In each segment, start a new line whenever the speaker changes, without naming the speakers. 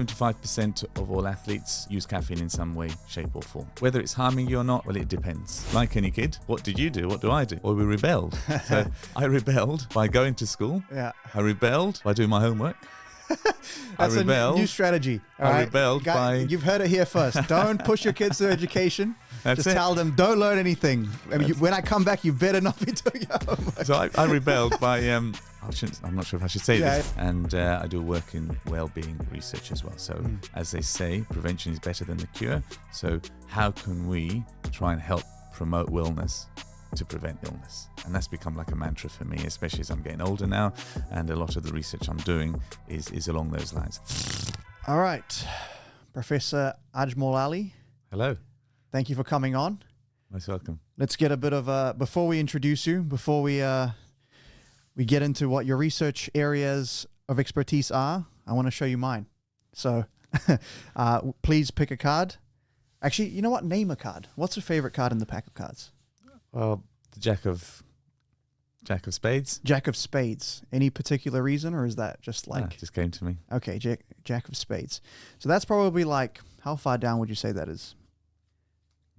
75% of all athletes use caffeine in some way, shape or form. Whether it's harming you or not, well, it depends. Like any kid, what did you do? What do I do? Well, we rebelled. So I rebelled by going to school.
Yeah.
I rebelled by doing my homework.
That's a new strategy. All right?
Rebelled by...
You've heard it here first. Don't push your kids to education. Just tell them, don't learn anything. I mean, when I come back, you better not be doing your homework.
So I rebelled by... I'm not sure if I should say this. And I do work in wellbeing research as well. So as they say, prevention is better than the cure. So how can we try and help promote wellness to prevent illness? And that's become like a mantra for me, especially as I'm getting older now, and a lot of the research I'm doing is along those lines.
All right, Professor Ajmol Ali.
Hello.
Thank you for coming on.
Most welcome.
Let's get a bit of before we introduce you, before we get into what your research areas of expertise are, I want to show you mine. So please pick a card. Actually, you know what? Name a card. What's your favorite card in the pack of cards?
Well, the Jack of Spades.
Jack of Spades. Any particular reason, or is that just like...
it just came to me.
Okay, Jack of Spades. So that's probably like, how far down would you say that is?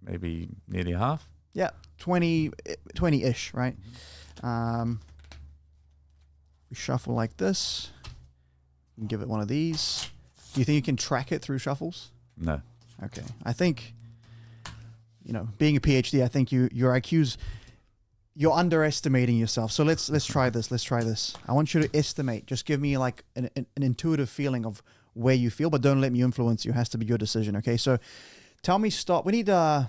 Maybe nearly half.
Yeah, 20-ish, right? We shuffle like this. You can give it one of these. Do you think you can track it through shuffles?
No.
Okay. I think, being a PhD, I think your IQ's... You're underestimating yourself. So let's try this. Let's try this. I want you to estimate. Just give me like an intuitive feeling of where you feel, but don't let me influence you. It has to be your decision. Okay. So tell me stop. We need 4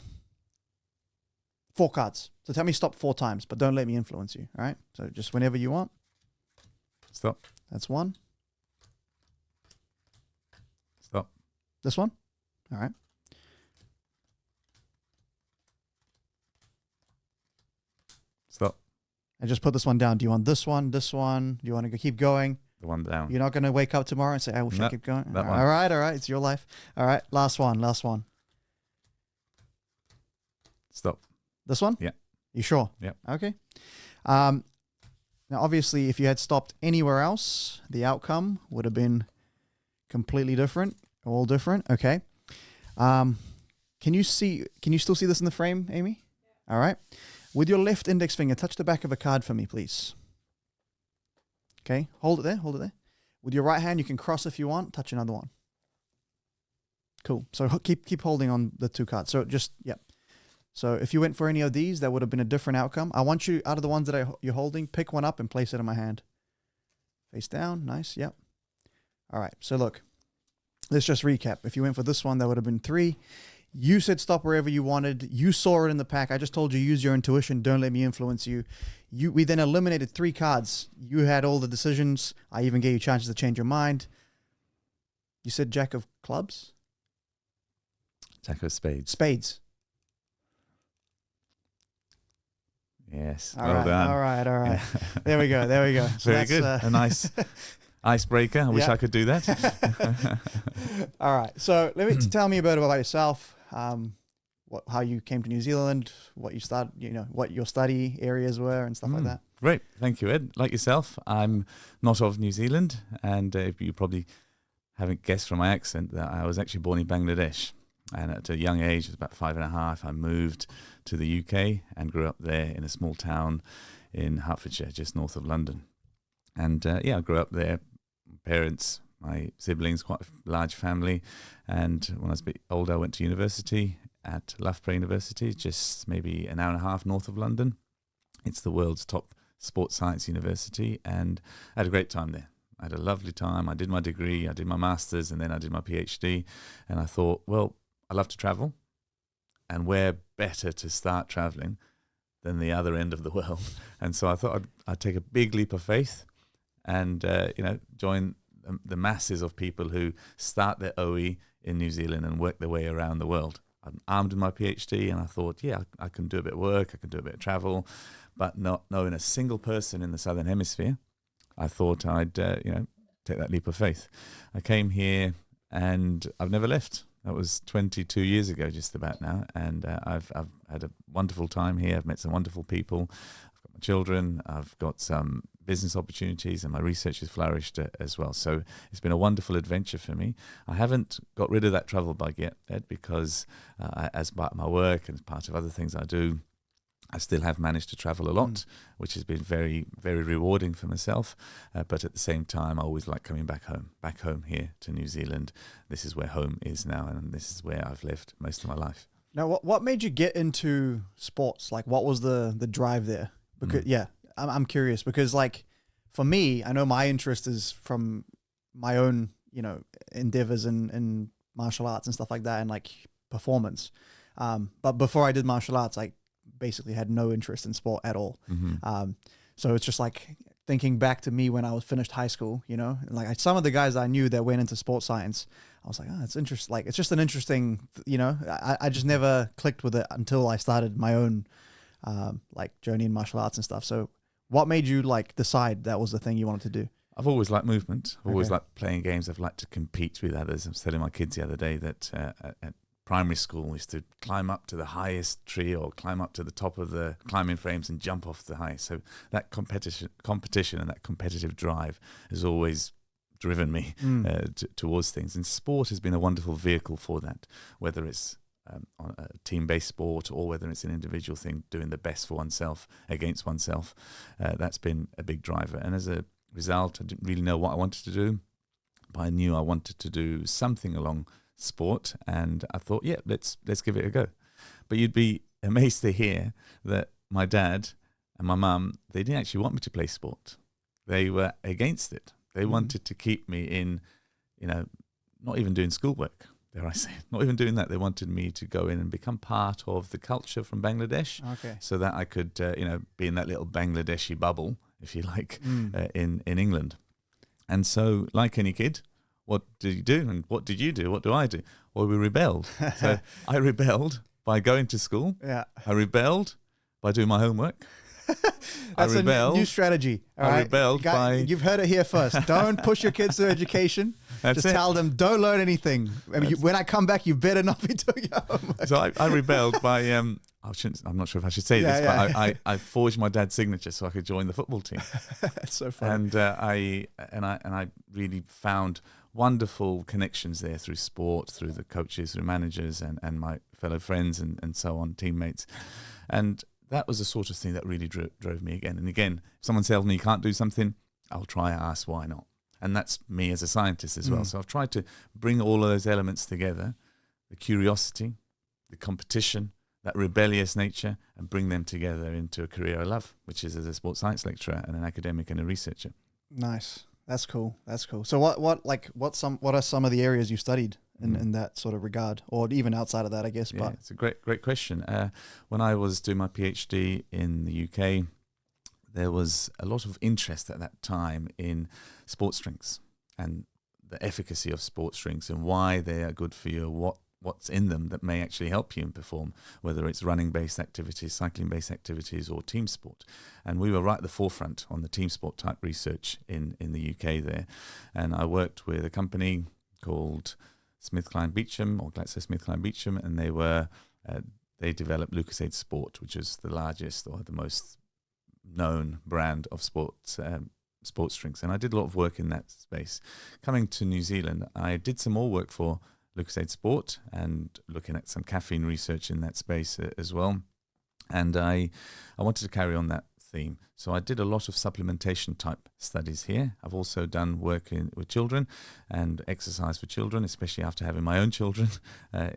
cards. So tell me stop 4 times, but don't let me influence you. All right. So just whenever you want.
Stop.
That's 1.
Stop.
This one. All right.
Stop.
I just put this one down. Do you want this one? This one? Do you want to keep going?
The one down.
You're not going to wake up tomorrow and say, I wish I keep going?
That one.
All right. It's your life. All right. Last one.
Stop.
This one?
Yeah.
You sure?
Yeah.
Okay. Now, obviously, if you had stopped anywhere else, the outcome would have been completely different, all different. Okay. Can you still see this in the frame, Amy? Yeah. All right. With your left index finger, touch the back of a card for me, please. Okay. Hold it there. With your right hand, you can cross if you want. Touch another one. Cool. So keep holding on the 2 cards. So So if you went for any of these, that would have been a different outcome. I want you, out of the ones that you're holding, pick one up and place it in my hand. Face down. Nice. Yep. All right. So look, let's just recap. If you went for this one, that would have been 3. You said stop wherever you wanted. You saw it in the pack. I just told you use your intuition. Don't let me influence you. We then eliminated 3 cards. You had all the decisions. I even gave you chances to change your mind. You said Jack of Clubs?
Jack of Spades.
Spades.
Yes.
All
well done.
All right. There we go. So
very good. A nice icebreaker. I wish I could do that.
All right. So tell me a bit about yourself. How you came to New Zealand, what you started, what your study areas were and stuff like that.
Great. Thank you, Ed. Like yourself, I'm not of New Zealand. And you probably haven't guessed from my accent that I was actually born in Bangladesh. And at a young age, it was about 5.5, I moved to the UK and grew up there in a small town in Hertfordshire, just north of London. And I grew up there. Parents, my siblings, quite a large family. And when I was a bit older, I went to university at Loughborough University, just maybe an hour and a half north of London. It's the world's top sports science university, and I had a great time there. I had a lovely time. I did my degree, I did my master's, and then I did my PhD. And I thought, well, I love to travel, and where better to start traveling than the other end of the world? And so I thought I'd take a big leap of faith and join the masses of people who start their OE in New Zealand and work their way around the world. I'm armed with my PhD, and I thought, I can do a bit of work, I can do a bit of travel, but not knowing a single person in the Southern Hemisphere, I thought I'd take that leap of faith. I came here, and I've never left. That was 22 years ago, just about now, and I've had a wonderful time here. I've met some wonderful people. I've got my children. I've got some business opportunities, and my research has flourished as well. So it's been a wonderful adventure for me. I haven't got rid of that travel bug yet, Ed, because as part of my work and as part of other things I do, I still have managed to travel a lot, which has been very, very rewarding for myself. But at the same time, I always like coming back home here to New Zealand. This is where home is now, and this is where I've lived most of my life.
Now, what made you get into sports? Like, what was the drive there? Because I'm curious, because like for me, I know my interest is from my own, endeavors in martial arts and stuff like that, and like performance. But before I did martial arts, I basically had no interest in sport at all. So it's just like thinking back to me when I was finished high school, and like some of the guys I knew that went into sports science, I was like, it's interesting. Like, it's just an interesting, I just never clicked with it until I started my own, like journey in martial arts and stuff. So what made you like decide that was the thing you wanted to do?
I've always liked movement. I've always liked playing games. I've liked to compete with others. I was telling my kids the other day that at primary school, we used to climb up to the highest tree or climb up to the top of the climbing frames and jump off the highest. So that competition and that competitive drive has always driven me towards things. And sport has been a wonderful vehicle for that, whether it's on a team-based sport or whether it's an individual thing, doing the best for oneself against oneself. That's been a big driver. And as a result, I didn't really know what I wanted to do, but I knew I wanted to do something along sport, and I thought, let's give it a go. But you'd be amazed to hear that my dad and my mum, they didn't actually want me to play sport. They were against it. They wanted to keep me in, not even doing schoolwork, dare I say, not even doing that. They wanted me to go in and become part of the culture from Bangladesh, so that I could, be in that little Bangladeshi bubble, if you like, in England. And so, like any kid, what did you do? And what did you do? What do I do? Well, we rebelled. So I rebelled by going to school. Yeah. I rebelled by doing my homework.
That's a new strategy.
I rebelled by...
You've heard it here first. Don't push your kids to education. Just tell them, don't learn anything. When I come back, you better not be doing your homework.
So I rebelled by... I'm not sure if I should say this, but I forged my dad's signature so I could join the football team.
That's so funny.
And I really found wonderful connections there through sport, through the coaches, through managers, and my fellow friends and so on, teammates. And that was the sort of thing that really drove me again. And again, if someone tells me you can't do something, I'll try and ask why not. And that's me as a scientist as well. So I've tried to bring all of those elements together, the curiosity, the competition, that rebellious nature, and bring them together into a career I love, which is as a sports science lecturer and an academic and a researcher.
Nice. That's cool. So what are some of the areas you studied in that sort of regard, or even outside of that, I guess?
Yeah, it's a great question. When I was doing my PhD in the UK, there was a lot of interest at that time in sports drinks and the efficacy of sports drinks and why they are good for you, what's in them that may actually help you perform, whether it's running-based activities, cycling-based activities, or team sport. And we were right at the forefront on the team sport type research in the UK there. And I worked with a company called SmithKline or GlaxoSmithKline Beecham, and they developed Lucozade Sport, which is the largest or the most known brand of sports drinks. And I did a lot of work in that space. Coming to New Zealand, I did some more work for Lucozade Sport and looking at some caffeine research in that space as well. And I wanted to carry on that theme. So I did a lot of supplementation type studies here. I've also done work with children and exercise for children, especially after having my own children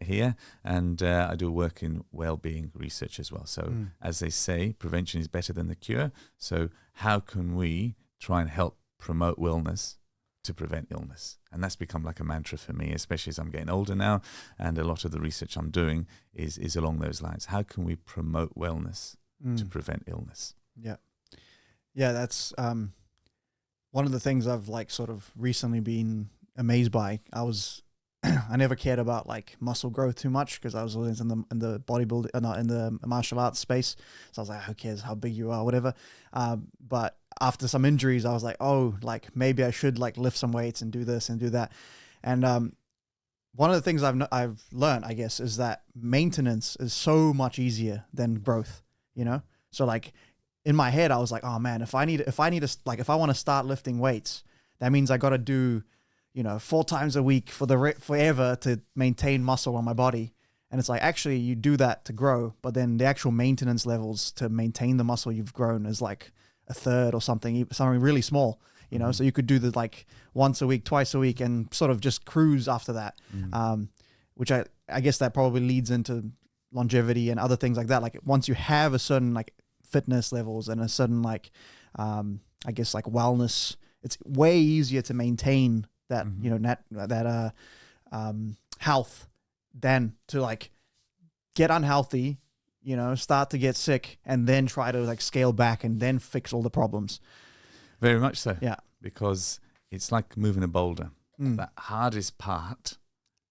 here. And I do work in wellbeing research as well. So as they say, prevention is better than the cure. So how can we try and help promote wellness to prevent illness? And that's become like a mantra for me, especially as I'm getting older now. And a lot of the research I'm doing is along those lines. How can we promote wellness to prevent illness?
Yeah, that's one of the things I've like sort of recently been amazed by. I never cared about like muscle growth too much because I was always in the bodybuilding, not in the martial arts space. So I was like, who cares how big you are, whatever. But after some injuries, I was like, oh, like maybe I should like lift some weights and do this and do that. And one of the things I've learned, I guess, is that maintenance is so much easier than growth. So like in my head, I was like, oh man, if I want to start lifting weights, that means I got to do, 4 times a week for forever to maintain muscle on my body. And it's like, actually you do that to grow, but then the actual maintenance levels to maintain the muscle you've grown is like a third or something really small, so you could do the like once a week, twice a week, and sort of just cruise after that. Which I guess that probably leads into longevity and other things like that. Like once you have a certain like fitness levels and a certain like, I guess like wellness, it's way easier to maintain that, health than to like get unhealthy, start to get sick and then try to like scale back and then fix all the problems.
Very much so.
Yeah.
Because it's like moving a boulder. That hardest part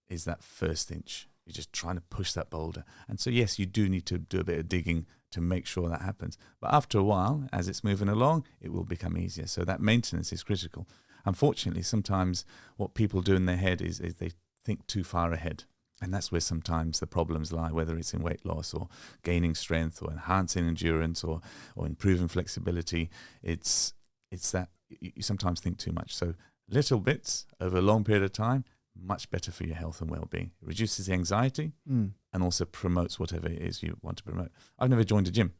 is that first inch. You're just trying to push that boulder. And so, yes, you do need to do a bit of digging to make sure that happens. But after a while, as it's moving along, it will become easier. So that maintenance is critical. Unfortunately, sometimes what people do in their head is they think too far ahead. And that's where sometimes the problems lie, whether it's in weight loss or gaining strength or enhancing endurance or improving flexibility. It's that you sometimes think too much. So little bits over a long period of time, much better for your health and well-being. It reduces the anxiety and also promotes whatever it is you want to promote. I've never joined a gym.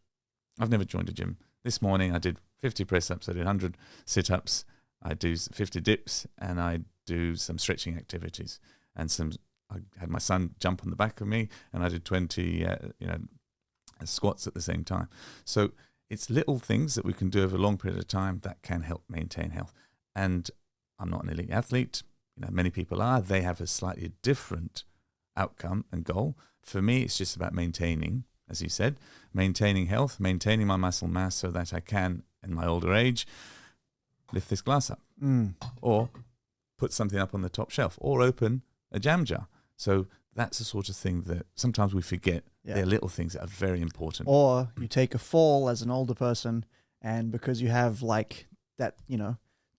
This morning I did 50 press-ups, I did 100 sit-ups, I do 50 dips, and I do some stretching activities. And I had my son jump on the back of me, and I did 20 squats at the same time. So it's little things that we can do over a long period of time that can help maintain health. And I'm not an elite athlete. Many people are. They have a slightly different outcome and goal. For me, it's just about maintaining, as you said, maintaining health, maintaining my muscle mass so that I can, in my older age, lift this glass up or put something up on the top shelf or open a jam jar. So that's the sort of thing that sometimes we forget. Yeah. They're little things that are very important.
Or you take a fall as an older person, and because you have like that,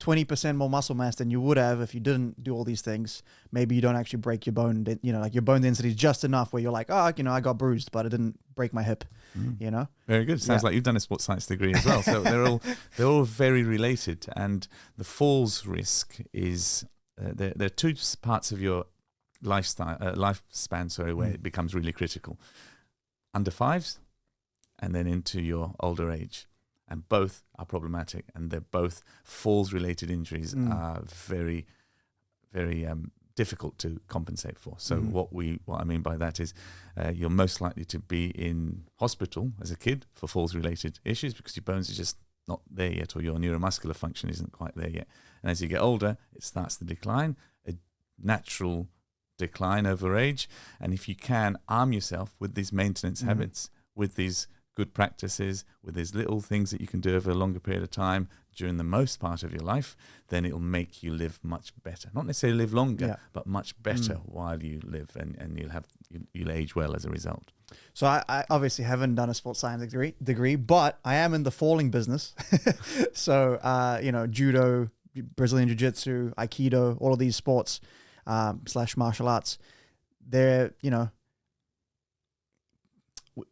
20% more muscle mass than you would have if you didn't do all these things, maybe you don't actually break your bone, like your bone density is just enough where you're like, I got bruised, but I didn't break my hip,
Very good. Sounds like you've done a sports science degree as well. So they're all very related. And the falls risk is, there are two parts of your lifespan, where it becomes really critical. Under 5s and then into your older age. And both are problematic, and they're both falls-related injuries are very, very difficult to compensate for. So what I mean by that is you're most likely to be in hospital as a kid for falls-related issues because your bones are just not there yet, or your neuromuscular function isn't quite there yet. And as you get older, it starts to decline, a natural decline over age. And if you can arm yourself with these maintenance habits, with these good practices, with these little things that you can do over a longer period of time during the most part of your life, then it'll make you live much better. Not necessarily live longer, but much better while you live, and you'll age well as a result.
So I obviously haven't done a sports science degree, but I am in the falling business. So, judo, Brazilian jiu-jitsu, aikido, all of these sports / martial arts, they're,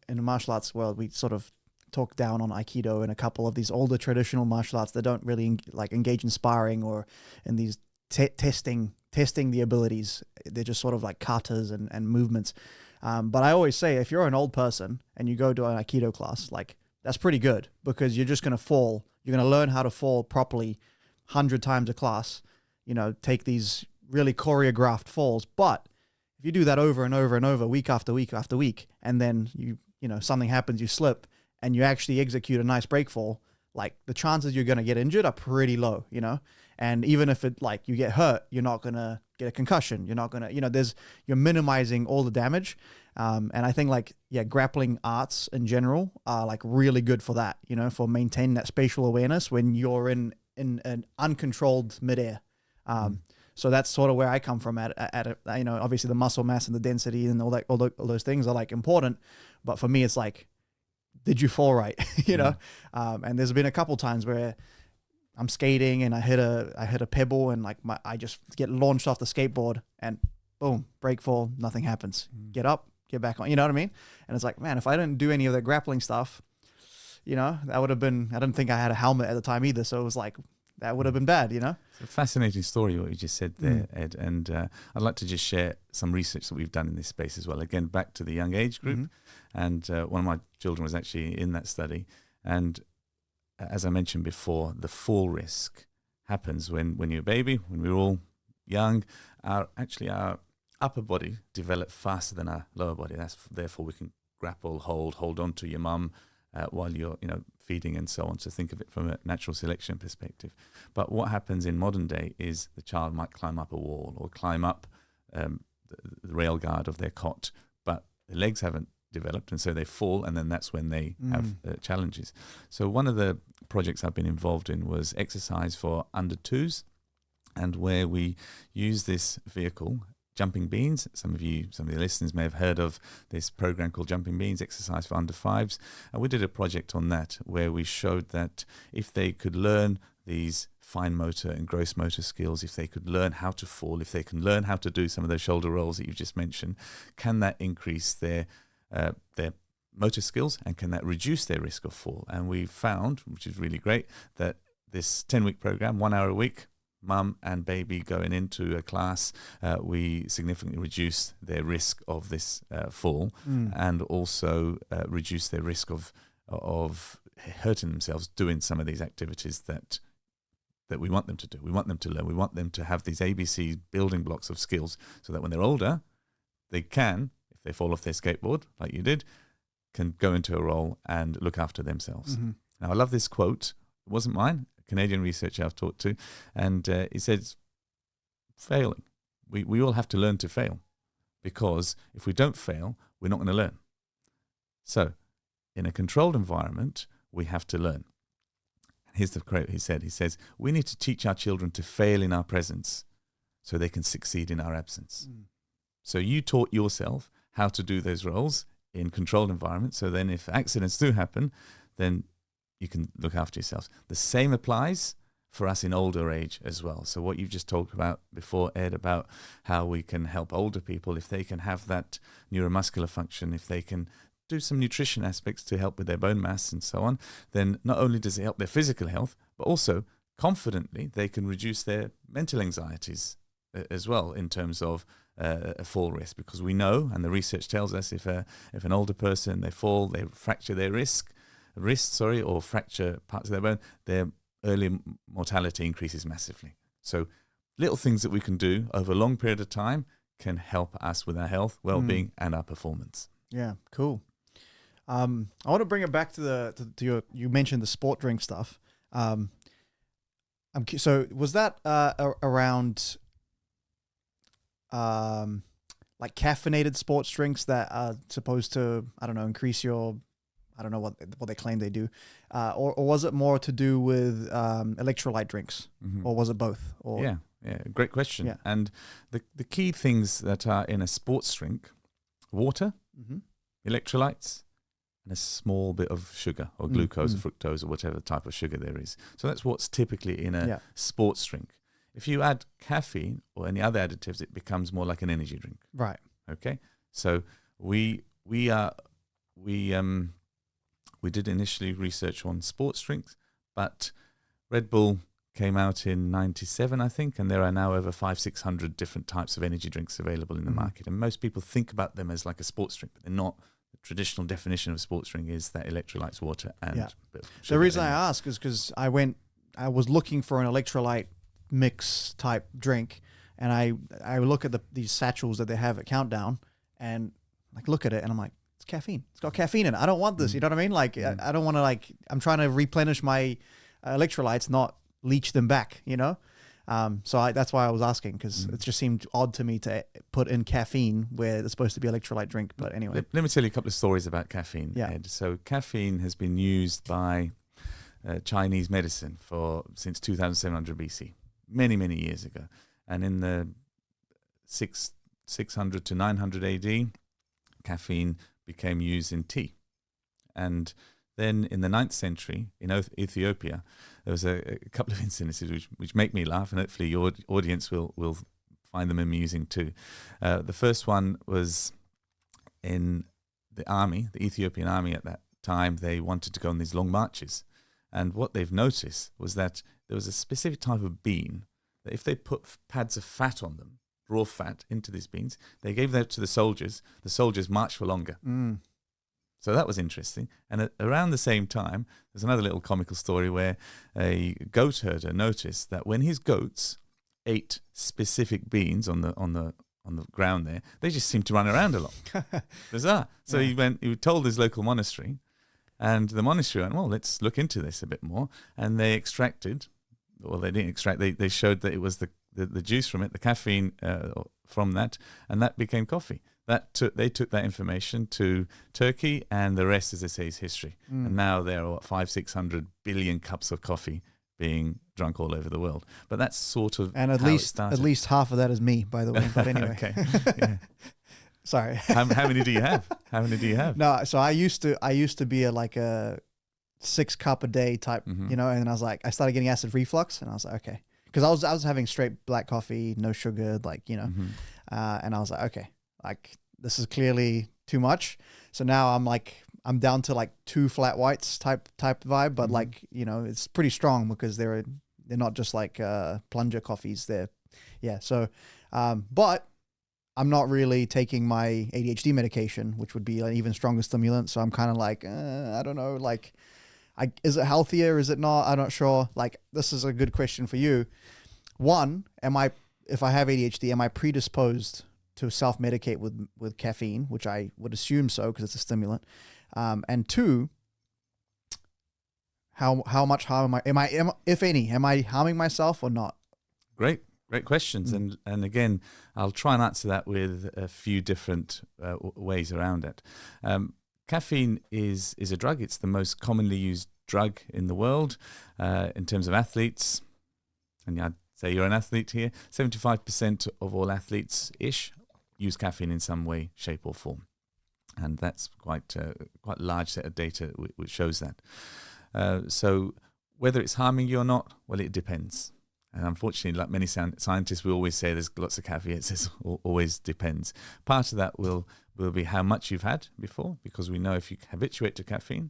in the martial arts world, we sort of talk down on Aikido and a couple of these older traditional martial arts that don't really engage in sparring or in these testing the abilities. They're just sort of like katas and movements. But I always say, if you're an old person and you go to an Aikido class, like that's pretty good because you're just going to fall. You're going to learn how to fall properly 100 times a class, take these really choreographed falls. But if you do that over and over and over, week after week after week, and then something happens, you slip, and you actually execute a nice break fall, like the chances you're going to get injured are pretty low, And even if you get hurt, you're not going to get a concussion. You're not going to, you're minimizing all the damage. And I think grappling arts in general are like really good for that, for maintaining that spatial awareness when you're in an uncontrolled midair. So that's sort of where I come from at it. Obviously the muscle mass and the density and all those things are like important. But for me, it's like, did you fall right? And there's been a couple times where I'm skating and I hit a pebble and I just get launched off the skateboard and boom, break fall, nothing happens. Get up, get back on. You know what I mean? And it's like, man, if I didn't do any of the grappling stuff, that would have been, I didn't think I had a helmet at the time either. So it was like, that would have been bad,
It's a fascinating story, what you just said there, Ed. And I'd like to just share some research that we've done in this space as well. Again, back to the young age group. And one of my children was actually in that study. And as I mentioned before, the fall risk happens when you're a baby, when we're all young. Our upper body develops faster than our lower body. Therefore we can grapple, hold on to your mum while you're feeding and so on. So think of it from a natural selection perspective. But what happens in modern day is the child might climb up a wall or climb up the rail guard of their cot, but the legs haven't developed, and so they fall, and then that's when they have challenges. So one of the projects I've been involved in was exercise for under twos, and where we use this vehicle, Jumping Beans. Some of the listeners may have heard of this program called Jumping Beans, exercise for under fives. And we did a project on that where we showed that if they could learn these fine motor and gross motor skills, if they could learn how to fall, if they can learn how to do some of those shoulder rolls that you just mentioned, can that increase their motor skills, and can that reduce their risk of fall? And we found, which is really great, that this 10-week program, 1 hour a week, mum and baby going into a class, we significantly reduce their risk of this fall, and also reduce their risk of hurting themselves doing some of these activities that we want them to do. We want them to learn. We want them to have these ABC building blocks of skills, so that when they're older, they can, if they fall off their skateboard like you did, can go into a role and look after themselves. Now, I love this quote. It wasn't mine. Canadian researcher I've talked to, and he says, failing. We all have to learn to fail, because if we don't fail, we're not going to learn. So in a controlled environment, we have to learn. Here's the quote he said. He says, we need to teach our children to fail in our presence so they can succeed in our absence. So you taught yourself how to do those roles in controlled environments, so then if accidents do happen, then you can look after yourselves. The same applies for us in older age as well. So what you've just talked about before, Ed, about how we can help older people, if they can have that neuromuscular function, if they can do some nutrition aspects to help with their bone mass and so on, then not only does it help their physical health, but also confidently they can reduce their mental anxieties as well, in terms of a fall risk. Because we know, and the research tells us, if an older person, they fall, they fracture their wrist, or fracture parts of their bone, their early mortality increases massively. So little things that we can do over a long period of time can help us with our health, well-being, and our performance.
Yeah, cool. I want to bring it back to your, you mentioned the sport drink stuff. So was that around like caffeinated sports drinks that are supposed to, I don't know, increase your, I don't know what they claim they do, or was it more to do with electrolyte drinks, or was it both? Or
Yeah, great question.
Yeah.
And the key things that are in a sports drink: water, electrolytes, and a small bit of sugar or glucose or fructose or whatever type of sugar there is. So that's what's typically in a sports drink. If you add caffeine or any other additives, it becomes more like an energy drink.
Right.
Okay. So we did initially research on sports drinks, but Red Bull came out in 97, I think, and there are now over 500-600 different types of energy drinks available in the market. And most people think about them as like a sports drink, but they're not. The traditional definition of a sports drink is that electrolytes, water, and a bit of sugar.
The reason I ask is because I was looking for an electrolyte mix type drink, and I look at these satchels that they have at Countdown, and like look at it, and I'm like, it's caffeine. It's got caffeine in it. I don't want this. You know what I mean? Like I don't want to, like, I'm trying to replenish my electrolytes, not leach them back, you know? So that's why I was asking, because it just seemed odd to me to put in caffeine where it's supposed to be electrolyte drink. But anyway.
Let me tell you a couple of stories about caffeine,
Yeah.
Ed. So caffeine has been used by Chinese medicine since 2700 BC, many, many years ago. And in the 600 to 900 AD, caffeine became used in tea. And then in the 9th century, in Ethiopia, there was a couple of incidences which make me laugh, and hopefully your audience will find them amusing too. The first one was in the army, the Ethiopian army at that time they wanted to go on these long marches. And what they've noticed was that there was a specific type of bean that if they put pads of fat on them, raw fat into these beans, they gave that to the soldiers marched for longer. So that was interesting. And around the same time, there's another little comical story where a goat herder noticed that when his goats ate specific beans on the ground there, they just seemed to run around a lot. Bizarre. So he told his local monastery, and the monastery went, well, let's look into this a bit more. And they extracted, well, they didn't extract, they showed that it was the juice from it, the caffeine from that, and that became coffee. They took that information to Turkey, and the rest, as they say, is history. And now there are 500-600 billion cups of coffee being drunk all over the world. But that's sort of
and at least half of that is me, by the way. But anyway,
okay. Yeah.
Sorry.
How many do you have? How many do you have?
No, so I used to be a 6 cup a day type, and I was like, I started getting acid reflux, and I was like, okay, because I was having straight black coffee, no sugar, and I was like, okay, like this is clearly too much. So now I'm down to 2 flat whites type vibe, but it's pretty strong because they're not just plunger coffees. So but I'm not really taking my ADHD medication, which would be an even stronger stimulant. So I'm kind of I don't know, is it healthier? Is it not? I'm not sure. This is a good question for you. One, if I have ADHD, am I predisposed to self-medicate with caffeine, which I would assume so because it's a stimulant? And 2, how much harm am I, if any, am I harming myself or not? Great
questions. And again, I'll try and answer that with a few different ways around it. Caffeine is a drug. It's the most commonly used drug in the world in terms of athletes. And I'd say you're an athlete here. 75% of all athletes-ish use caffeine in some way, shape or form. And that's quite a large set of data which shows that. So whether it's harming you or not, well, it depends. And unfortunately, like many scientists, we always say there's lots of caveats. It always depends. Part of that will be how much you've had before, because we know if you habituate to caffeine,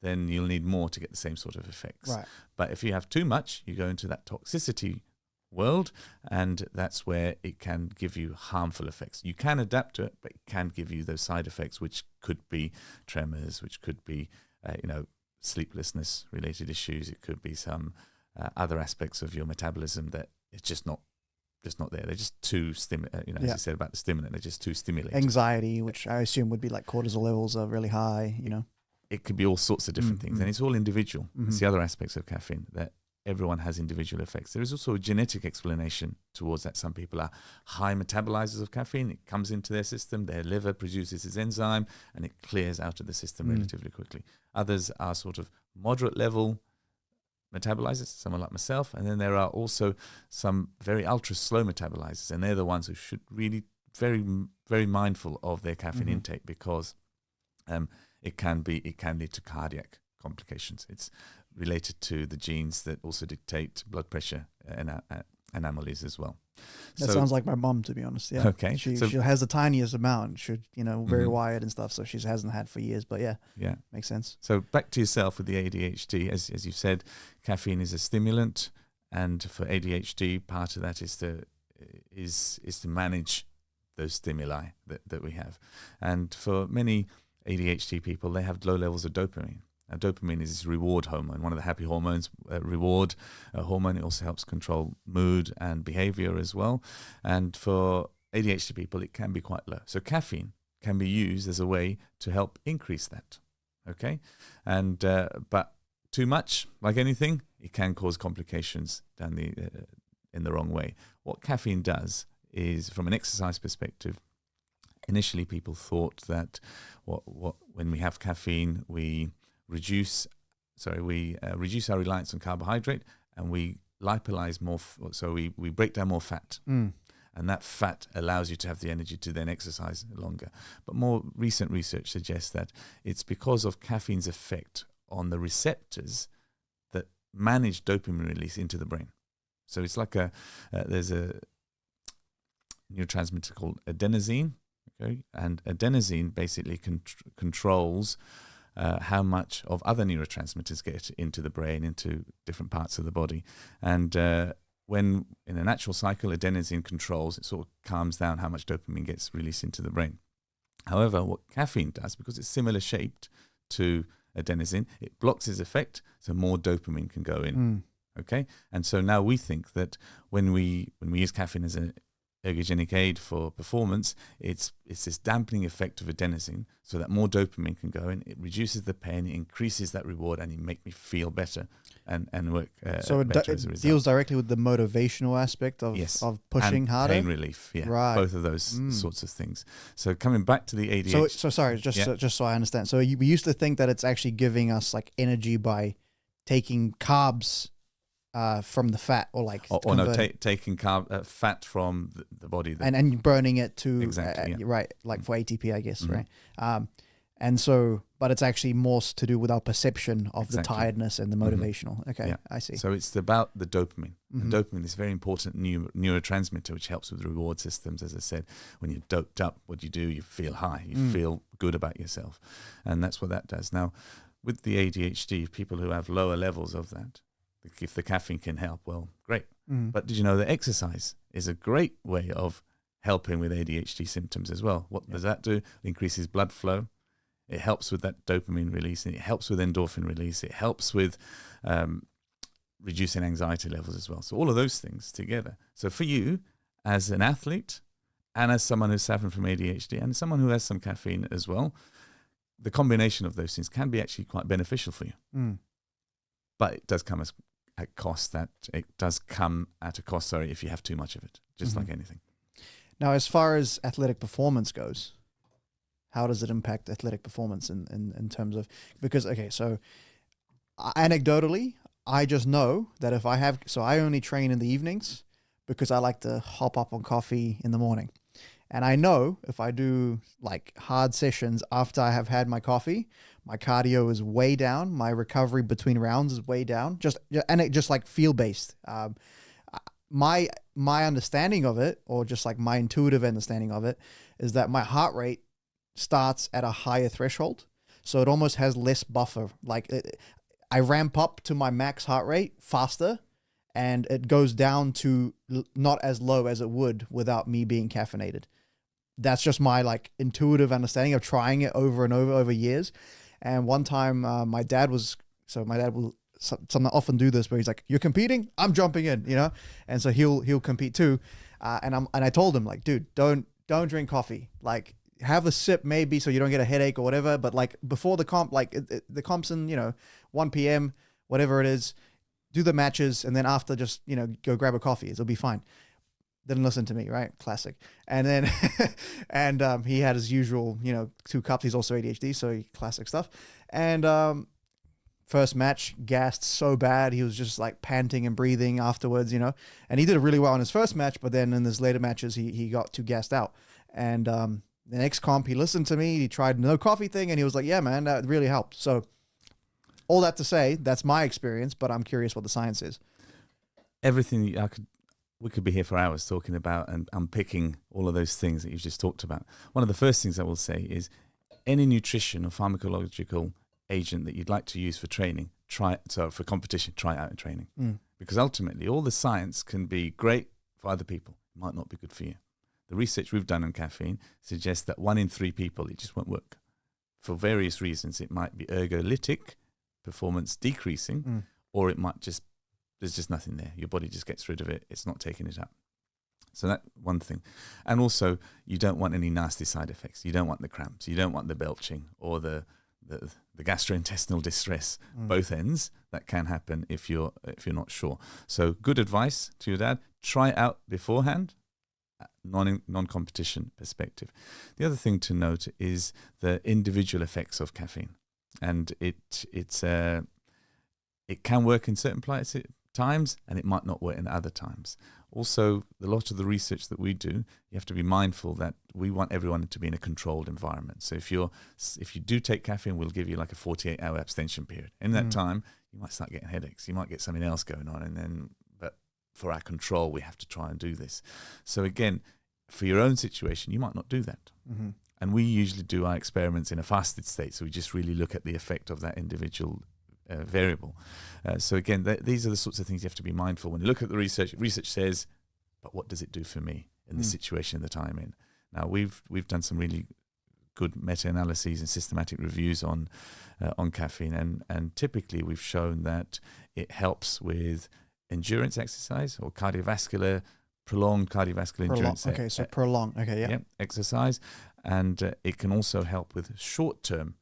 then you'll need more to get the same sort of effects.
Right.
But if you have too much, you go into that toxicity world, and that's where it can give you harmful effects. You can adapt to it, but it can give you those side effects, which could be tremors, which could be sleeplessness related issues. It could be some other aspects of your metabolism that it's just not there. They're just too as you said about the stimulant, they're just too stimulating.
Anxiety, which I assume would be cortisol levels are really high.
It could be all sorts of different things, and it's all individual. It's the other aspects of caffeine that everyone has individual effects. There is also a genetic explanation towards that. Some people are high metabolizers of caffeine. It comes into their system, their liver produces this enzyme, and it clears out of the system relatively quickly. Others are sort of moderate level metabolizers, someone like myself, and then there are also some very ultra slow metabolizers, and they're the ones who should really very, very mindful of their caffeine intake, because it can lead to cardiac complications. It's related to the genes that also dictate blood pressure anomalies as well.
That sounds like my mom, to be honest. Yeah.
Okay.
She has the tiniest amount. She's very wired and stuff, so she hasn't had for years. But yeah, makes sense.
So back to yourself with the ADHD, as you said, caffeine is a stimulant, and for ADHD, part of that is to manage those stimuli that we have. And for many ADHD people, they have low levels of dopamine. Now, dopamine is this reward hormone, one of the happy hormones, reward hormone. It also helps control mood and behavior as well. And for ADHD people, it can be quite low. So caffeine can be used as a way to help increase that. Okay? And but too much, like anything, it can cause complications down in the wrong way. What caffeine does is, from an exercise perspective, initially people thought that when we have caffeine, we reduce our reliance on carbohydrate, and we lipolyze more, so we break down more fat. And that fat allows you to have the energy to then exercise longer. But more recent research suggests that it's because of caffeine's effect on the receptors that manage dopamine release into the brain. So it's like there's a neurotransmitter called adenosine, okay? And adenosine basically controls how much of other neurotransmitters get into the brain, into different parts of the body. And when in a natural cycle, adenosine controls, it sort of calms down how much dopamine gets released into the brain. However, what caffeine does, because it's similar shaped to adenosine, it blocks its effect, so more dopamine can go in. Okay, and so now we think that when we use caffeine as an ergogenic aid for performance, it's this dampening effect of adenosine, so that more dopamine can go in. It reduces the pain, it increases that reward, and it make me feel better and work.
So it deals directly with the motivational aspect of pushing
and
harder.
Pain relief,
right.
Both of those sorts of things. So coming back to the ADHD.
So sorry, just so I understand. So we used to think that it's actually giving us like energy by taking carbs from the fat, or like
taking fat from the body
and burning it to
right,
like for ATP, I guess, right? And so, but it's actually more to do with our perception of the tiredness and the motivational. Okay, I see.
So it's about the dopamine. And dopamine is a very important neurotransmitter, which helps with the reward systems. As I said, when you're doped up, what you do, you feel high, you feel good about yourself, and that's what that does. Now, with the ADHD, people who have lower levels of that, if the caffeine can help, well, great. But did you know that exercise is a great way of helping with ADHD symptoms as well? What does that do? It increases blood flow. It helps with that dopamine release, and it helps with endorphin release. It helps with reducing anxiety levels as well. So all of those things together. So for you, as an athlete and as someone who's suffering from ADHD and someone who has some caffeine as well, the combination of those things can be actually quite beneficial for you. But it does come at a cost if you have too much of it, just like anything.
Now, as far as athletic performance goes, how does it impact athletic performance in terms of, because, okay, so anecdotally, I just know that if I only train in the evenings because I like to hop up on coffee in the morning. And I know if I do like hard sessions after I have had my coffee, my cardio is way down. My recovery between rounds is way down. And it just like feel based. My understanding of it, or just like my intuitive understanding of it, is that my heart rate starts at a higher threshold. So it almost has less buffer. Like I ramp up to my max heart rate faster, and it goes down to not as low as it would without me being caffeinated. That's just my like intuitive understanding of trying it over and over years. And one time my dad will often do this where he's like, "You're competing? I'm jumping in," you know? And so he'll compete too. And I told him like, "Dude, don't drink coffee. Like have a sip maybe so you don't get a headache or whatever. But like before the comp, like the comp's in, 1 p.m., whatever it is, do the matches. And then after just, go grab a coffee. It'll be fine." Didn't listen to me, right? Classic. And then, he had his usual, 2 cups. He's also ADHD, so classic stuff. And first match, gassed so bad. He was just like panting and breathing afterwards, and he did really well in his first match, but then in his later matches, he got too gassed out. And the next comp, he listened to me. He tried no coffee thing, and he was like, "Yeah, man, that really helped." So all that to say, that's my experience, but I'm curious what the science is.
Everything we could be here for hours talking about and unpicking all of those things that you've just talked about. One of the first things I will say is any nutrition or pharmacological agent that you'd like to use for training, for competition, try it out in training. Because ultimately all the science can be great for other people. It might not be good for you. The research we've done on caffeine suggests that 1 in 3 people, it just won't work. For various reasons, it might be ergolytic, performance decreasing, or it might there's just nothing there. Your body just gets rid of it. It's not taking it up. So that's one thing. And also, you don't want any nasty side effects. You don't want the cramps. You don't want the belching or the gastrointestinal distress, both ends. That can happen if you're not sure. So good advice to your dad. Try it out beforehand, non-competition perspective. The other thing to note is the individual effects of caffeine. And it can work in certain times, and it might not work in other times. Also, a lot of the research that we do, you have to be mindful that we want everyone to be in a controlled environment. So if you do take caffeine, we'll give you like a 48-hour abstention period. In that time, you might start getting headaches. You might get something else going on, but for our control, we have to try and do this. So again, for your own situation, you might not do that.
Mm-hmm.
And we usually do our experiments in a fasted state, so we just really look at the effect of that individual variable. So again, these are the sorts of things you have to be mindful when you look at the research. Research says, but what does it do for me in the situation that I'm in? Now we've done some really good meta-analyses and systematic reviews on caffeine, and typically we've shown that it helps with endurance exercise or prolonged cardiovascular endurance.
Okay, so prolong. Okay, yeah.
Exercise, and it can also help with short-term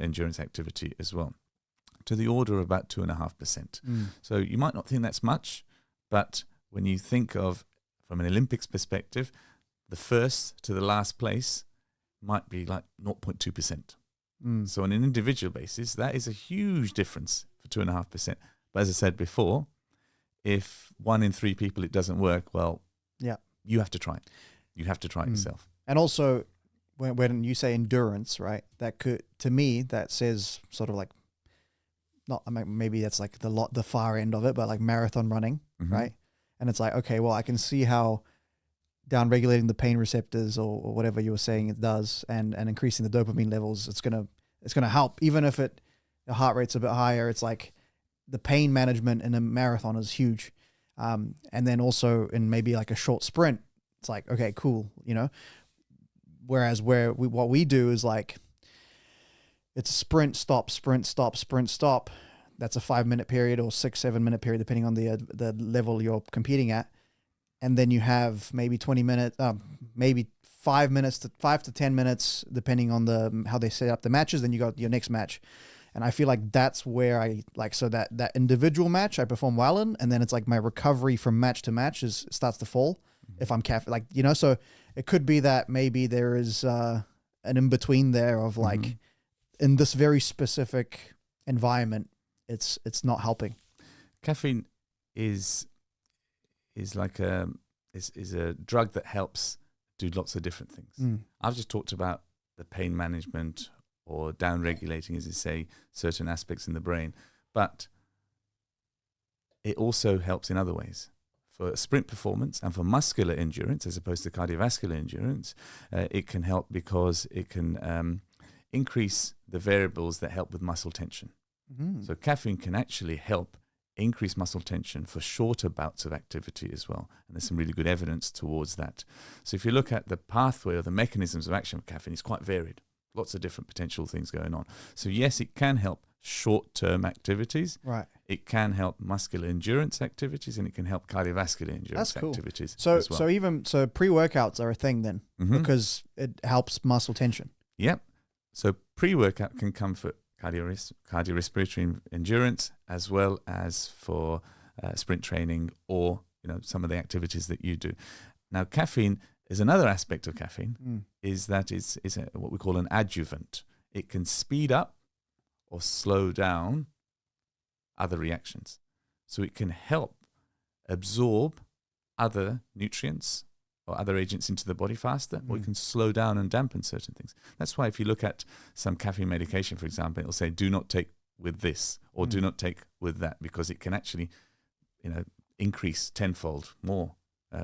endurance activity as well, to the order of about 2.5%. So you might not think that's much, but when you think of from an Olympics perspective, the first to the last place might be like 0.2%. So on an individual basis, that is a huge difference for 2.5%. But as I said before, if 1 in 3 people it doesn't work, well, you have to try it. You have to try it yourself. And
also, when you say endurance, right, that could, to me, that says sort of like, maybe that's like the far end of it, but like marathon running, right? And it's like, okay, well, I can see how down regulating the pain receptors or whatever you were saying it does, and increasing the dopamine levels, it's gonna help. Even if the heart rate's a bit higher, it's like the pain management in a marathon is huge. And then also in maybe like a short sprint, it's like, okay, cool, you know. Whereas what we do is like, it's sprint, stop, sprint, stop, sprint, stop. That's a 5-minute period or 6-7 minute period, depending on the level you're competing at. And then you have maybe 20 minutes, maybe 5 to 10 minutes, depending on how they set up the matches. Then you got your next match. And I feel like that's where I like, so that individual match I perform well in, and then it's like my recovery from match to match starts to fall if I'm like, you know, so it could be that maybe there is an in between there of like, in this very specific environment, it's not helping.
Caffeine is like a drug that helps do lots of different things. I've just talked about the pain management or down regulating, as you say, certain aspects in the brain, but it also helps in other ways. For sprint performance and for muscular endurance, as opposed to cardiovascular endurance, it can help because it can increase the variables that help with muscle tension. So caffeine can actually help increase muscle tension for shorter bouts of activity as well. And there's some really good evidence towards that. So if you look at the pathway or the mechanisms of action of caffeine, it's quite varied. Lots of different potential things going on. So yes, it can help short-term activities.
Right.
It can help muscular endurance activities, and it can help cardiovascular endurance activities as well.
So pre-workouts are a thing then, because it helps muscle tension.
Yep. So pre-workout can come for cardiorespiratory endurance as well as for sprint training or, you know, some of the activities that you do. Now, caffeine is another aspect of caffeine, is that it's what we call an adjuvant. It can speed up or slow down other reactions. So it can help absorb other nutrients or other agents into the body faster, or it can slow down and dampen certain things. That's why if you look at some caffeine medication, for example, it'll say, do not take with this or do not take with that, because it can actually, you know, increase tenfold more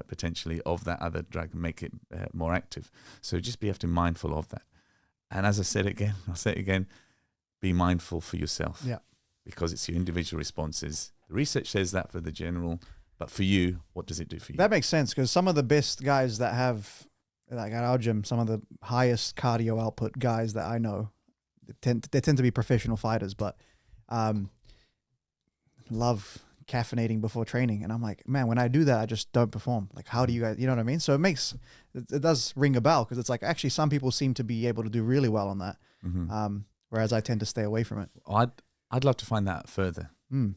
potentially of that other drug and make it more active. So just have to be mindful of that. And as I said again, I'll say it again, be mindful for yourself.
Yeah. Because
it's your individual responses. The research says that for the general, but for you, what does it do for you?
That makes sense, because some of the best guys that have, like at our gym, some of the highest cardio output guys that I know, they tend to be professional fighters, but love caffeinating before training. And I'm like, man, when I do that, I just don't perform. Like, how do you guys, you know what I mean? So it does ring a bell, because it's like, actually some people seem to be able to do really well on that. Whereas I tend to stay away from it.
I'd love to find that out further. And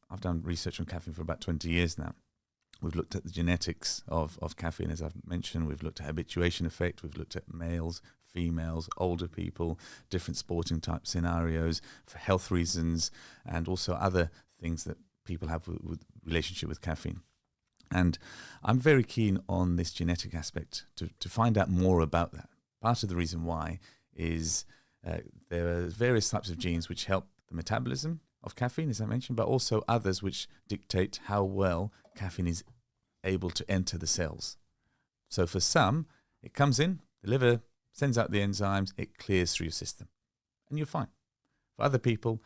I've done research on caffeine for about 20 years now. We've looked at the genetics of caffeine, as I've mentioned. We've looked at habituation effect. We've looked at males, females, older people, different sporting type scenarios for health reasons, and also other things that people have with relationship with caffeine. And I'm very keen on this genetic aspect to find out more about that. Part of the reason why is there are various types of genes which help the metabolism of caffeine, as I mentioned, but also others which dictate how well caffeine is able to enter the cells. So for some, it comes in, the liver sends out the enzymes, it clears through your system, and you're fine. For other people,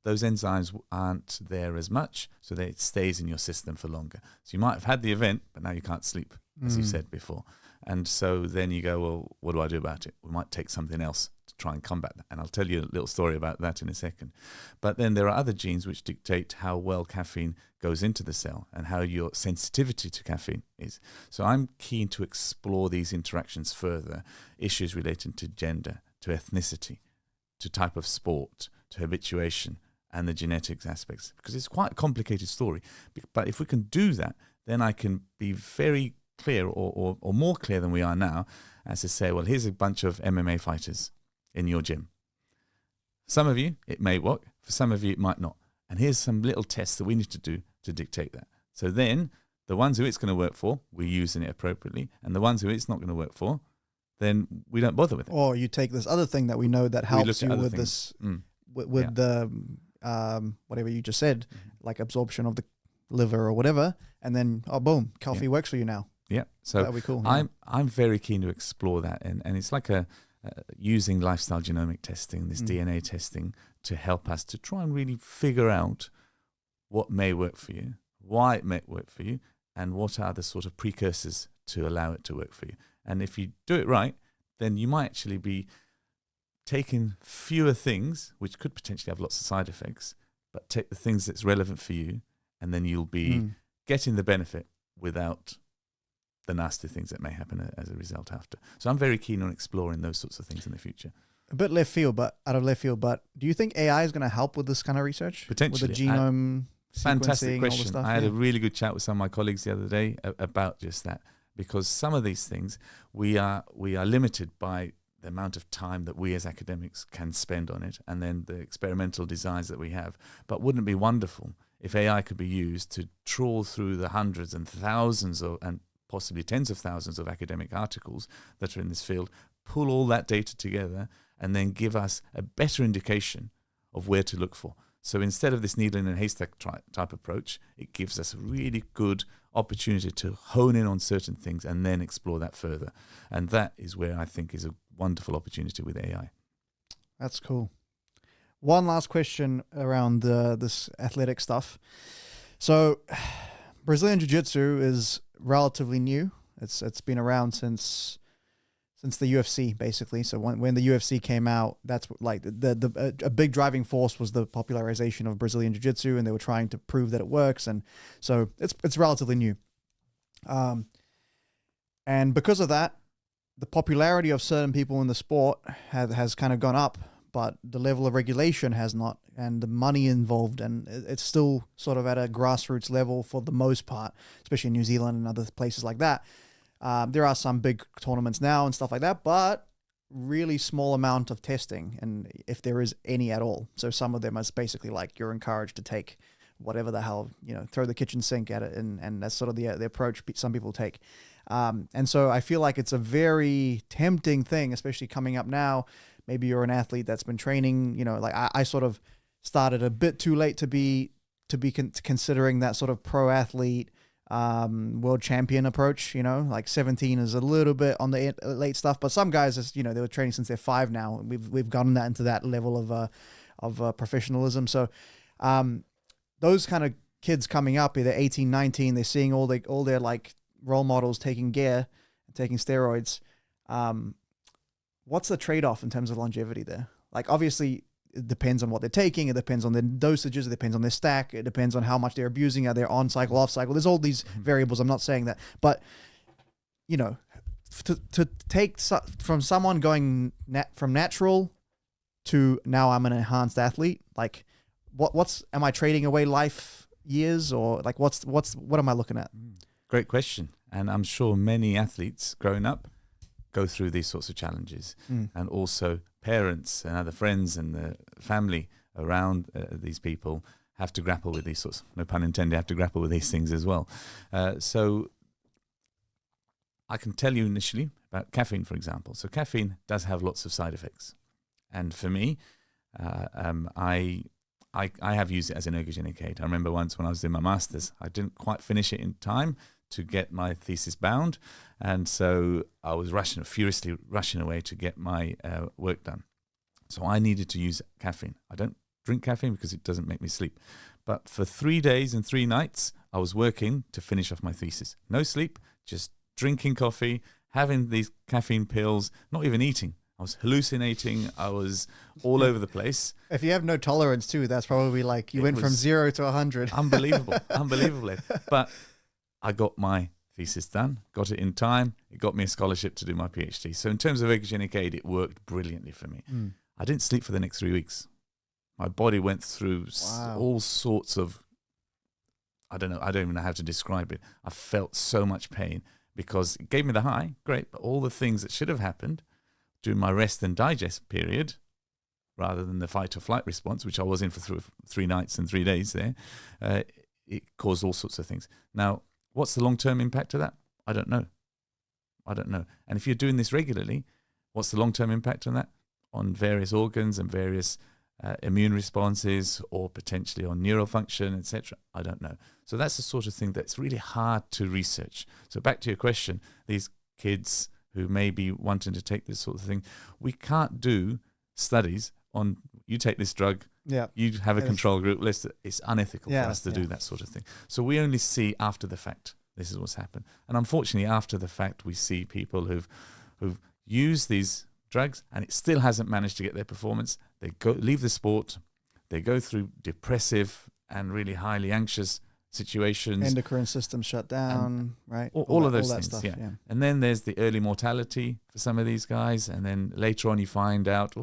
those enzymes aren't there as much, so that it stays in your system for longer. So you might have had the event, but now you can't sleep, as you said before. And so then you go, well, what do I do about it? We might take something else to try and combat that. And I'll tell you a little story about that in a second. But then there are other genes which dictate how well caffeine goes into the cell and how your sensitivity to caffeine is. So I'm keen to explore these interactions further, issues relating to gender, to ethnicity, to type of sport, to habituation, and the genetics aspects, because it's quite a complicated story. But if we can do that, then I can be very clear or more clear than we are now as to say, well, here's a bunch of MMA fighters in your gym. Some of you, it may work. For some of you, it might not. And here's some little tests that we need to do to dictate that. So then the ones who it's going to work for, we're using it appropriately. And the ones who it's not going to work for, then we don't bother with it.
Or you take this other thing that we know that helps you with this, with the, whatever you just said, like absorption of the liver or whatever. And then, oh, boom, coffee works for you now.
Yeah, so
that'd be cool. Yeah.
I'm very keen to explore that, and it's like using lifestyle genomic testing, this DNA testing, to help us to try and really figure out what may work for you, why it may work for you, and what are the sort of precursors to allow it to work for you. And if you do it right, then you might actually be taking fewer things, which could potentially have lots of side effects, but take the things that's relevant for you, and then you'll be getting the benefit without the nasty things that may happen as a result after. So I'm very keen on exploring those sorts of things in the future.
A bit out of left field, but do you think AI is going to help with this kind of research?
Potentially.
With the genome
fantastic
sequencing,
question.
all the stuff?
I had a really good chat with some of my colleagues the other day about just that, because some of these things we are limited by the amount of time that we as academics can spend on it, and then the experimental designs that we have. But wouldn't it be wonderful if AI could be used to trawl through the hundreds and thousands and possibly tens of thousands of academic articles that are in this field, pull all that data together, and then give us a better indication of where to look for. So instead of this needle in a haystack type approach, it gives us a really good opportunity to hone in on certain things and then explore that further. And that is where I think is a wonderful opportunity with AI.
That's cool. One last question around this athletic stuff. So Brazilian Jiu-Jitsu is relatively new. It's been around since the UFC, basically. So when the UFC came out, that's like a big driving force was the popularization of Brazilian Jiu-Jitsu, and they were trying to prove that it works. And so it's relatively new. And because of that, the popularity of certain people in the sport has kind of gone up, but the level of regulation has not, and the money involved, and it's still sort of at a grassroots level for the most part, especially in New Zealand and other places like that. There are some big tournaments now and stuff like that, but really small amount of testing, and if there is any at all. So some of them is basically like you're encouraged to take whatever the hell, throw the kitchen sink at it, and that's sort of the approach some people take. And so I feel like it's a very tempting thing, especially coming up now. Maybe you're an athlete that's been training, like I sort of started a bit too late to be considering that sort of pro athlete, world champion approach, like 17 is a little bit on the late stuff, but some guys, they were training since they're 5 now. We've gotten that into that level of professionalism. So, those kind of kids coming up, they're 18, 19, they're seeing all their like role models taking gear, taking steroids. What's the trade-off in terms of longevity there? Like, obviously, it depends on what they're taking. It depends on their dosages. It depends on their stack. It depends on how much they're abusing. Are they on cycle, off cycle? There's all these variables. I'm not saying that. But, to take from someone going from natural to now I'm an enhanced athlete, like, am I trading away life years, or like what am I looking at?
Great question. And I'm sure many athletes growing up go through these sorts of challenges, and also parents and other friends and the family around these people have to grapple with these sorts, no pun intended, have to grapple with these things as well. So I can tell you initially about caffeine, for example. So caffeine does have lots of side effects. And for me, I have used it as an ergogenic aid. I remember once when I was doing my master's, I didn't quite finish it in time to get my thesis bound. And so I was furiously rushing away to get my work done. So I needed to use caffeine. I don't drink caffeine because it doesn't make me sleep. But for 3 days and 3 nights, I was working to finish off my thesis. No sleep, just drinking coffee, having these caffeine pills, not even eating. I was hallucinating. I was all over the place.
If you have no tolerance too, that's probably like you went from 0 to 100.
Unbelievable. But I got my thesis done, got it in time. It got me a scholarship to do my PhD. So in terms of ergogenic aid, it worked brilliantly for me. I didn't sleep for the next 3 weeks. My body went through all sorts of, I don't even know how to describe it. I felt so much pain because it gave me the high, great, but all the things that should have happened during my rest and digest period, rather than the fight or flight response, which I was in for 3 nights and 3 days there, it caused all sorts of things. Now, what's the long-term impact of that? I don't know. And if you're doing this regularly, what's the long-term impact on that? On various organs and various immune responses, or potentially on neural function, etc. I don't know. So that's the sort of thing that's really hard to research. So back to your question, these kids who may be wanting to take this sort of thing, we can't do studies on, you take this drug, you have a control group list. It's unethical for us to do that sort of thing. So we only see after the fact, this is what's happened. And unfortunately, after the fact, we see people who've used these drugs and it still hasn't managed to get their performance. They leave the sport, they go through depressive and really highly anxious situations.
Endocrine system shut down, right?
All of those things,
stuff,
yeah. And then there's the early mortality for some of these guys. And then later on you find out,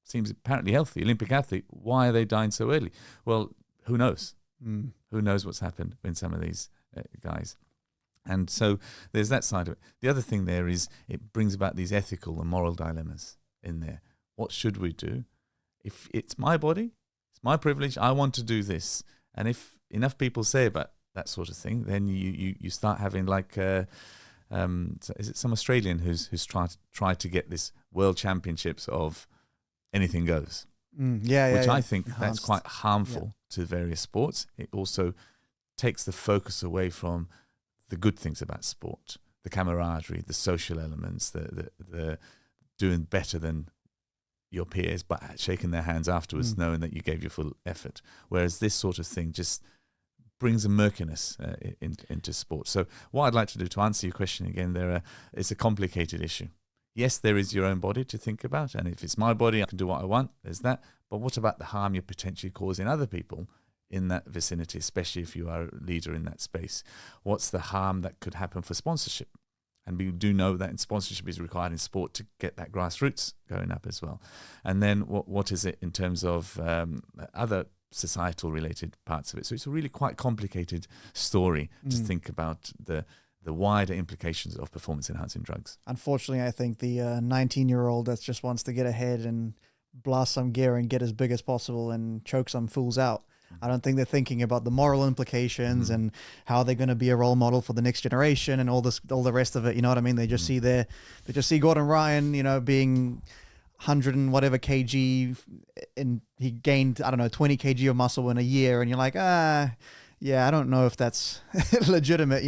seems apparently healthy, Olympic athlete, why are they dying so early? Well, who knows? Who knows what's happened in some of these guys? And so there's that side of it. The other thing there is it brings about these ethical and moral dilemmas in there. What should we do? If it's my body, it's my privilege, I want to do this. And if enough people say about that sort of thing, then you start having like, is it some Australian who's tried to get this world championships of anything goes? Which I think that's quite harmful to various sports. It also takes the focus away from the good things about sport, the camaraderie, the social elements, the doing better than your peers, but shaking their hands afterwards, knowing that you gave your full effort. Whereas this sort of thing just brings a murkiness into sport. So what I'd like to do, to answer your question again, it's a complicated issue. Yes, there is your own body to think about, and if it's my body, I can do what I want. There's that. But what about the harm you're potentially causing other people in that vicinity, especially if you are a leader in that space? What's the harm that could happen for sponsorship? And we do know that sponsorship is required in sport to get that grassroots going up as well. And then what is it in terms of other societal related parts of it? So it's a really quite complicated story to think about the wider implications of performance enhancing drugs.
Unfortunately, I think the 19-year-old that just wants to get ahead and blast some gear and get as big as possible and choke some fools out, I don't think they're thinking about the moral implications and how they're going to be a role model for the next generation and all the rest of it. You know what I mean? They just see Gordon Ryan, being 100 and whatever kg, and he gained 20 kg of muscle in a year, and you're like, I don't know if that's legitimate,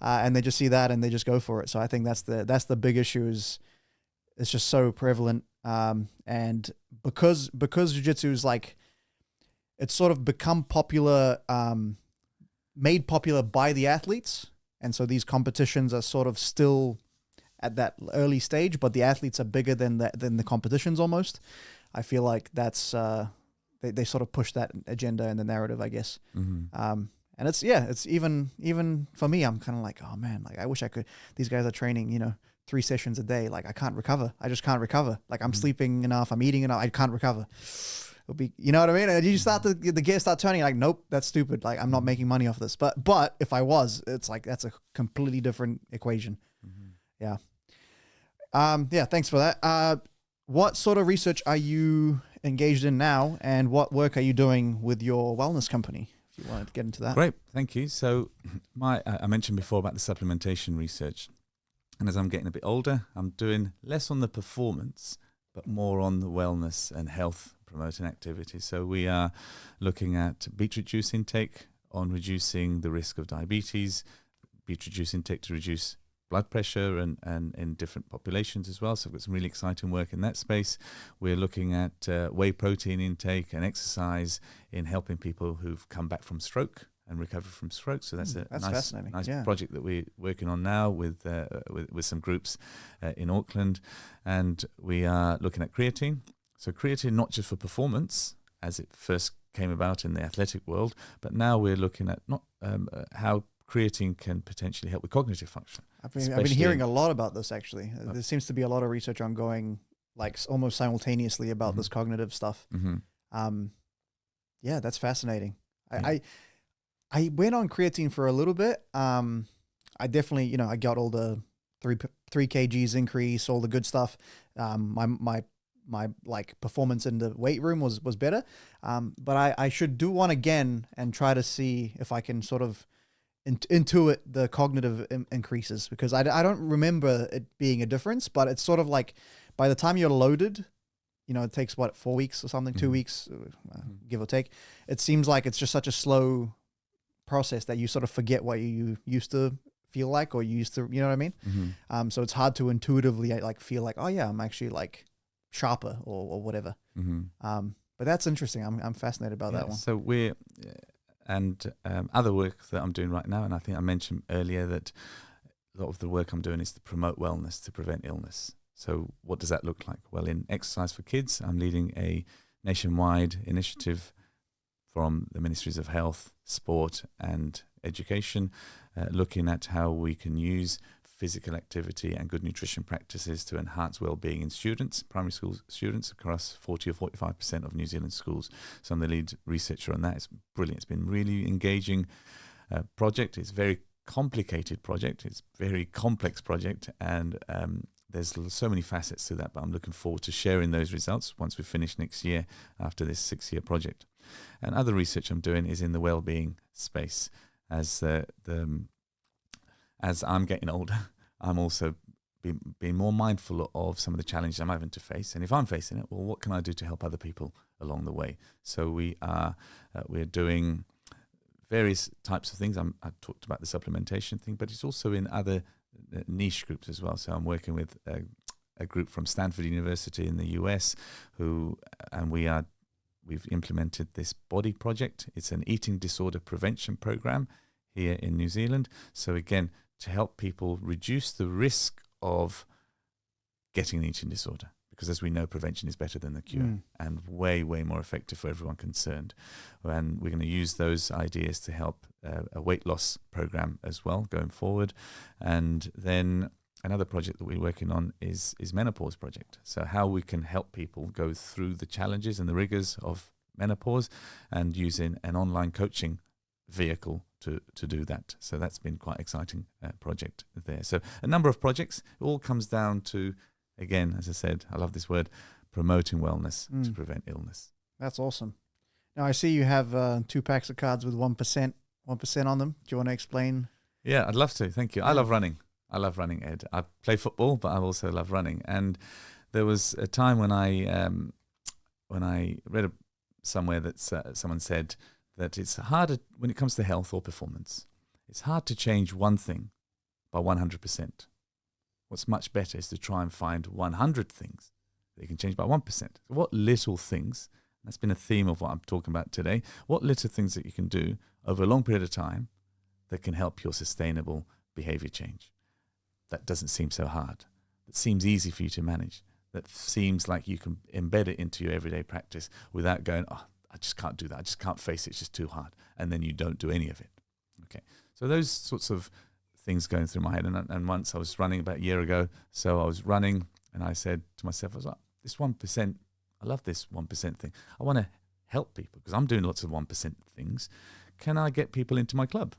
and they just see that and they just go for it. So I think that's the big issue. Is it's just so prevalent, and because jiu-jitsu is like, it's sort of become popular, made popular by the athletes. And so these competitions are sort of still at that early stage, but the athletes are bigger than the competitions almost. I feel like that's, they sort of push that agenda and the narrative, I guess. And it's even for me, I'm kind of like, oh man, like I wish I could, these guys are training, 3 sessions a day. Like I can't recover. I just can't recover. Like I'm sleeping enough. I'm eating enough. I can't recover. It'll be, you know what I mean? And you start the gears start turning, like, nope, that's stupid. Like I'm not making money off this. But if I was, it's like, that's a completely different equation. Yeah. Thanks for that. What sort of research are you engaged in now, and what work are you doing with your wellness company? If you wanted to get into that.
Great, thank you. So I mentioned before about the supplementation research. And as I'm getting a bit older, I'm doing less on the performance, but more on the wellness and health promoting activities. So we are looking at beetroot juice intake, on reducing the risk of diabetes, beet juice intake to reduce blood pressure and in different populations as well. So we've got some really exciting work in that space. We're looking at whey protein intake and exercise in helping people who've come back from stroke and recover from stroke. So that's nice project that we're working on now with some groups in Auckland. And we are looking at creatine. So creatine not just for performance, as it first came about in the athletic world, but now we're looking at how creatine can potentially help with cognitive function.
I've been hearing a lot about this, actually. There seems to be a lot of research ongoing, like almost simultaneously, about this cognitive stuff. Yeah, that's fascinating. Yeah. I went on creatine for a little bit. I definitely, I got all the 3 kgs increase, all the good stuff. My like performance in the weight room was better. But I should do one again and try to see if I can sort of intuit the cognitive increases, because I don't remember it being a difference, but it's sort of like by the time you're loaded, it takes 4 weeks or something, 2 weeks, give or take. It seems like it's just such a slow process that you sort of forget what you used to feel like, or you used to, you know what I mean? So it's hard to intuitively like feel like, oh yeah, I'm actually like sharper or whatever. But that's interesting. I'm fascinated about that one.
So we're other work that I'm doing right now, and I think I mentioned earlier that a lot of the work I'm doing is to promote wellness, to prevent illness. So what does that look like? Well, in Exercise for Kids, I'm leading a nationwide initiative from the Ministries of Health, Sport and Education, looking at how we can use physical activity and good nutrition practices to enhance well-being in students, primary school students across 40 or 45% of New Zealand schools. So I'm the lead researcher on that. It's brilliant. It's been really engaging project. It's a very complicated project. It's a very complex project, and there's so many facets to that, but I'm looking forward to sharing those results once we finish next year after this 6-year project. And other research I'm doing is in the well-being space. As I'm getting older, I'm also being more mindful of some of the challenges I'm having to face. And if I'm facing it, well, what can I do to help other people along the way? So we're doing various types of things. I talked about the supplementation thing, but it's also in other niche groups as well. So I'm working with a group from Stanford University in the US we've implemented this body project. It's an eating disorder prevention program here in New Zealand. So again, to help people reduce the risk of getting an eating disorder, because as we know, prevention is better than the cure and way, way more effective for everyone concerned. And we're going to use those ideas to help a weight loss program as well going forward. And then another project that we're working on is menopause project. So how we can help people go through the challenges and the rigors of menopause, and using an online coaching vehicle to do that. So that's been quite exciting project there. So a number of projects. It all comes down to, again, as I said, I love this word, promoting wellness to prevent illness.
That's awesome. Now I see you have 2 packs of cards with 1% on them. Do you want to explain?
Yeah, I'd love to. Thank you. I love running. Ed. I play football, but I also love running. And there was a time when I read somewhere that someone said that it's harder when it comes to health or performance. It's hard to change one thing by 100%. What's much better is to try and find 100 things that you can change by 1%. So what little things, that's been a theme of what I'm talking about today, what little things that you can do over a long period of time that can help your sustainable behavior change. That doesn't seem so hard. That seems easy for you to manage. That seems like you can embed it into your everyday practice without going, oh, I just can't do that. I just can't face it. It's just too hard. And then you don't do any of it. Okay. So those sorts of things going through my head. And once I was running about a year ago, so I was running and I said to myself, I was like, this 1%, I love this 1% thing. I want to help people because I'm doing lots of 1% things. Can I get people into my club?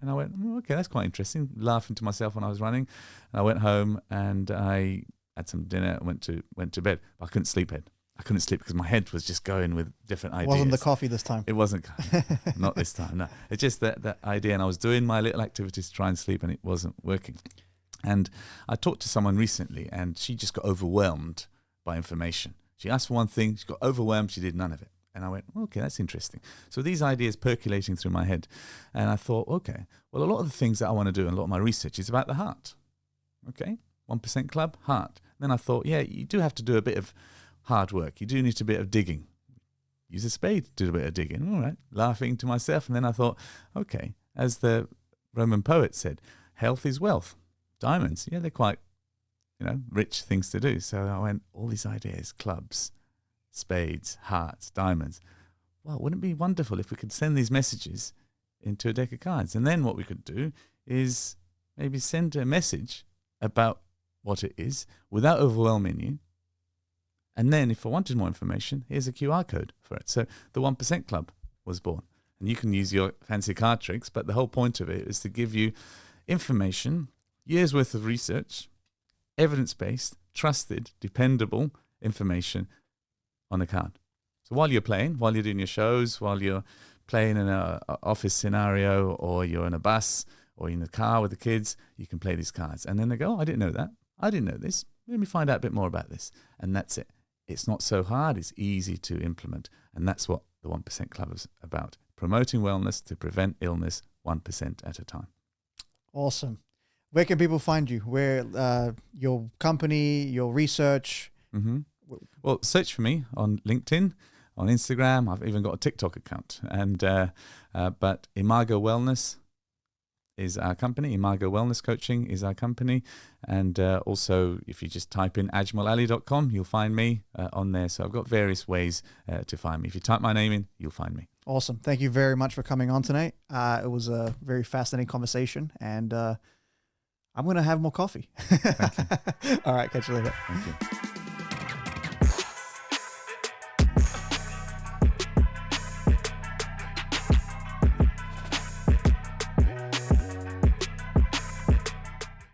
And I went, okay, that's quite interesting. Laughing to myself when I was running. And I went home and I had some dinner and went to bed. I couldn't sleep, Ed. I couldn't sleep because my head was just going with different ideas.
Wasn't the coffee this time?
It wasn't. Not this time, no. It's just that idea. And I was doing my little activities to try and sleep and it wasn't working. And I talked to someone recently and she just got overwhelmed by information. She asked for one thing, she got overwhelmed, she did none of it. And I went, okay, that's interesting. So these ideas percolating through my head. And I thought, okay, well, a lot of the things that I want to do and a lot of my research is about the heart. Okay, 1% Club, heart. Then I thought, yeah, you do have to do a bit of hard work. You do need a bit of digging. Use a spade to do a bit of digging. All right, laughing to myself. And then I thought, okay, as the Roman poet said, health is wealth. Diamonds, yeah, they're quite, rich things to do. So I went, all these ideas, clubs, spades, hearts, diamonds. Well, wouldn't it be wonderful if we could send these messages into a deck of cards? And then what we could do is maybe send a message about what it is without overwhelming you. And then if I wanted more information, here's a QR code for it. So the 1% Club was born. And you can use your fancy card tricks, but the whole point of it is to give you information, years worth of research, evidence-based, trusted, dependable information on a card. So while you're playing, while you're doing your shows, while you're playing in an office scenario, or you're in a bus, or in the car with the kids, you can play these cards. And then they go, oh, I didn't know that. I didn't know this. Let me find out a bit more about this. And that's it. It's not so hard. It's easy to implement. And that's what the 1% Club is about. Promoting wellness to prevent illness 1% at a time.
Awesome. Where can people find you? Where your company, your research?
Mm-hmm. Well, search for me on LinkedIn, on Instagram. I've even got a TikTok account. And but Imago Wellness is our company. Imago Wellness Coaching is our company. And also, if you just type in ajmolali.com, you'll find me on there. So I've got various ways to find me. If you type my name in, you'll find me.
Awesome. Thank you very much for coming on tonight. It was a very fascinating conversation, and I'm going to have more coffee.
Thank you.
All right. Catch you later.
Thank you.